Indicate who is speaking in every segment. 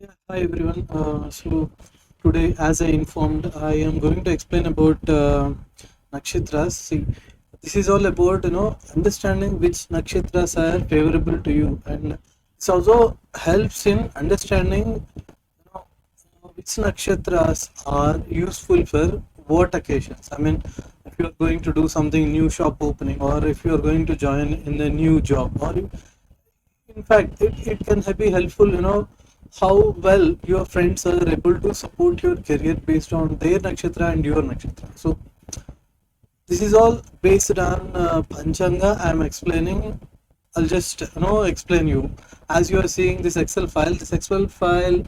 Speaker 1: Yeah, hi everyone. So today, as I informed, I am going to explain about nakshatras. See, this is all about understanding which nakshatras are favorable to you, and this also helps in understanding which nakshatras are useful for what occasions. I mean, if you are going to do something new, shop opening, or if you are going to join in a new job, or in fact, it can be helpful, how well your friends are able to support your career based on their nakshatra and your nakshatra. So this is all based on Panchanga. I'm explaining. I'll just explain you. As you are seeing this Excel file, I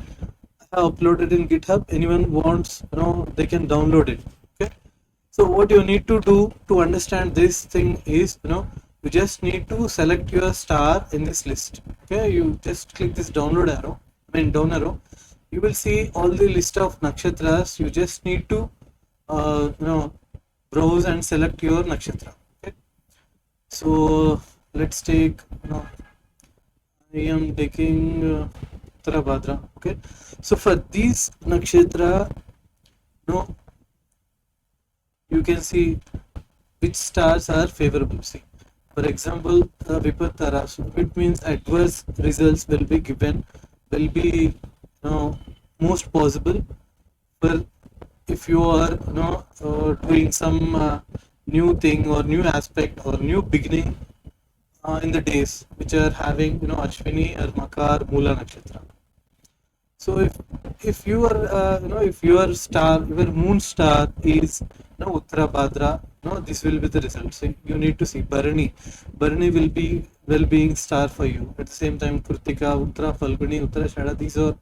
Speaker 1: have uploaded in GitHub. Anyone wants, they can download it. Okay. So what you need to do to understand this thing is, you just need to select your star in this list. Okay, you just click this download arrow, down arrow. You will see all the list of nakshatras. You just need to, browse and select your nakshatra. Okay, so let's take, I am taking Uttara. Okay, so for these nakshatra, you can see which stars are favorable. See, for example, Vipattara, so it means adverse results will be given, will be most possible for if you are doing some new thing or new aspect or new beginning in the days which are having Ashwini or Makar Mula Nakshatra. So if you are if your star, your moon star is Uttara Bhadra, this will be the result. So you need to see Bharani. Bharani will be well-being star for you. At the same time, Kritika, Uttara Falguni, Uttara Shada, these are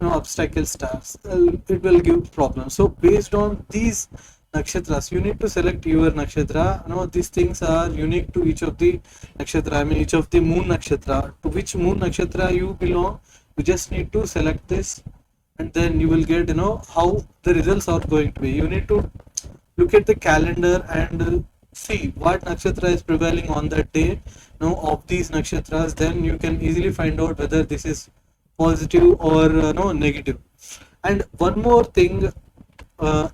Speaker 1: obstacle stars. It will give problems. So based on these nakshatras, you need to select your nakshatra. These things are unique to each of the nakshatra. I mean, each of the moon nakshatra. To which moon nakshatra you belong, you just need to select this, and then you will get how the results are going to be. You need to look at the calendar and see what nakshatra is prevailing on that day of these nakshatras. Then you can easily find out whether this is positive or no negative. And one more thing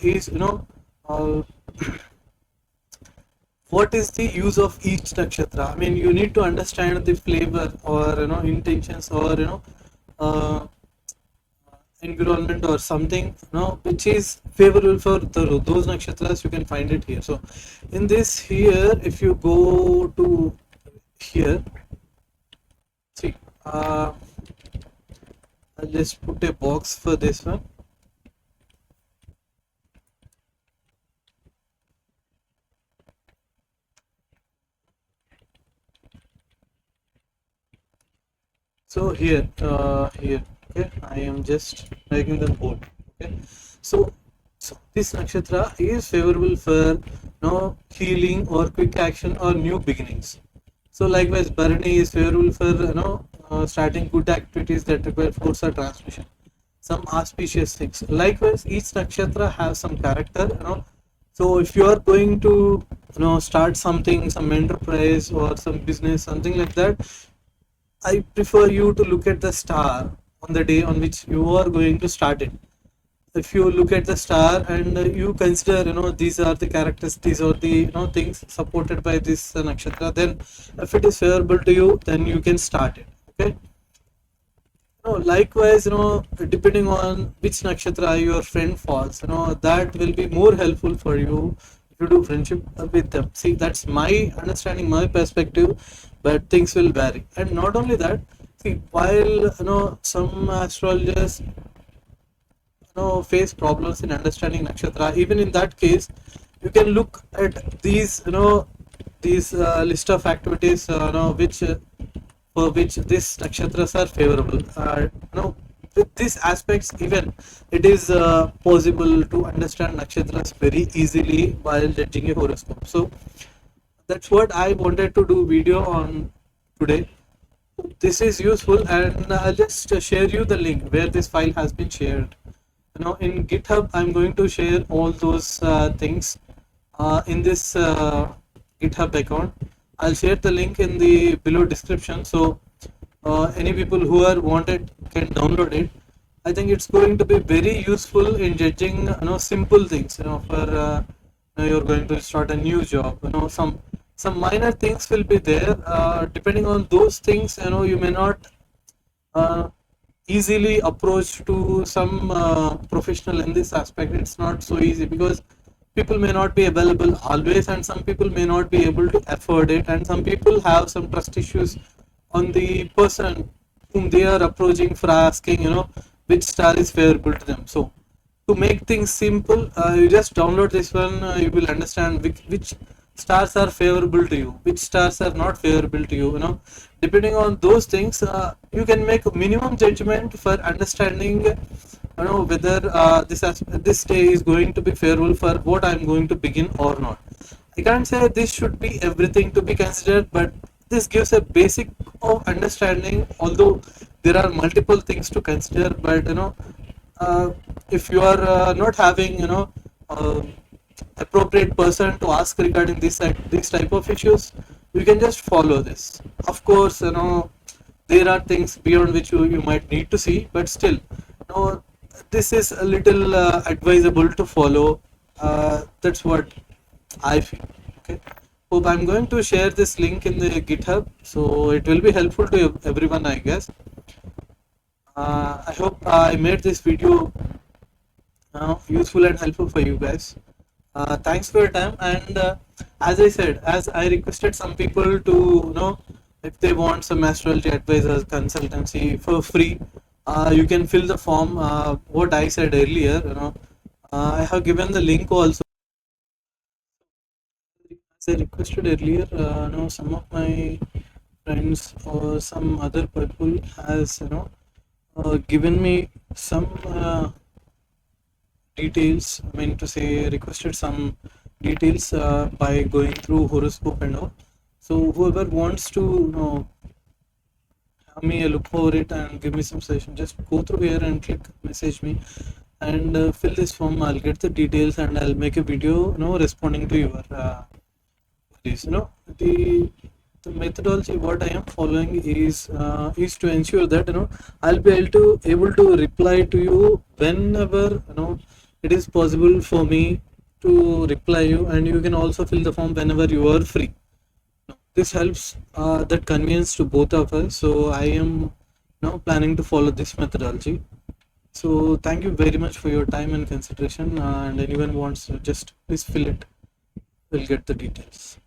Speaker 1: is uh, what is the use of each nakshatra. I mean, you need to understand the flavor or intentions or uh, environment or something which is favorable for those nakshatras. You can find it here. So in this here, if you go to here, see, I'll just put a box for this one. So here, okay, I am just making the board. Okay, so this nakshatra is favorable for healing or quick action or new beginnings. So likewise, Bharani is favorable for starting good activities that require force or transmission. Some auspicious things. Likewise, each nakshatra has some character. So if you are going to start something, some enterprise or some business, something like that, I prefer you to look at the star on the day on which you are going to start it. If you look at the star and you consider, these are the characters, these are the, things supported by this nakshatra, then if it is favorable to you, then you can start it. Okay. Likewise, depending on which nakshatra your friend falls, that will be more helpful for you to do friendship with them. See, that's my understanding, my perspective, but things will vary. And not only that, see, while some astrologers face problems in understanding nakshatra, even in that case, you can look at these these list of activities which for which these nakshatras are favorable. With these aspects, even it is possible to understand nakshatras very easily while judging a horoscope. So that's what I wanted to do video on today. This is useful, and I'll just share you the link where this file has been shared. In GitHub, I'm going to share all those things in this GitHub account. I'll share the link in the below description, so any people who are wanted can download it. I think it's going to be very useful in judging simple things, for you're going to start a new job. Some minor things will be there. Depending on those things, you may not uh, easily approach to some professional in this aspect. It's not so easy because people may not be available always, and some people may not be able to afford it, and some people have some trust issues on the person whom they are approaching for asking, which star is favorable to them. So to make things simple, you just download this one. You will understand which stars are favorable to you, which stars are not favorable to you. Depending on those things, you can make a minimum judgment for understanding, whether this day is going to be favorable for what I'm going to begin or not. I can't say this should be everything to be considered, but this gives a basic of understanding. Although there are multiple things to consider, but uh, if you are not having uh, appropriate person to ask regarding this type of issues, you can just follow this. Of course, there are things beyond which you might need to see, but still, this is a little advisable to follow. That's what I feel. Okay. Hope I'm going to share this link in the GitHub, so it will be helpful to everyone, I guess. I hope I made this video useful and helpful for you guys. Thanks for your time. And as I said, as I requested some people to, if they want some astrology advisors consultancy for free, you can fill the form. What I said earlier, I have given the link also. As I requested earlier, some of my friends or some other people has, given me some details. I mean to say, requested some details by going through horoscope and all. So whoever wants to, have me a look over it and give me some suggestion, just go through here and click message me and fill this form. I'll get the details and I'll make a video, responding to your queries. The methodology what I am following is to ensure that I'll be able to reply to you whenever it is possible for me to reply you, and you can also fill the form whenever you are free. This helps that convenience to both of us. So I am now planning to follow this methodology. So thank you very much for your time and consideration. And anyone wants to just please fill it. We'll get the details.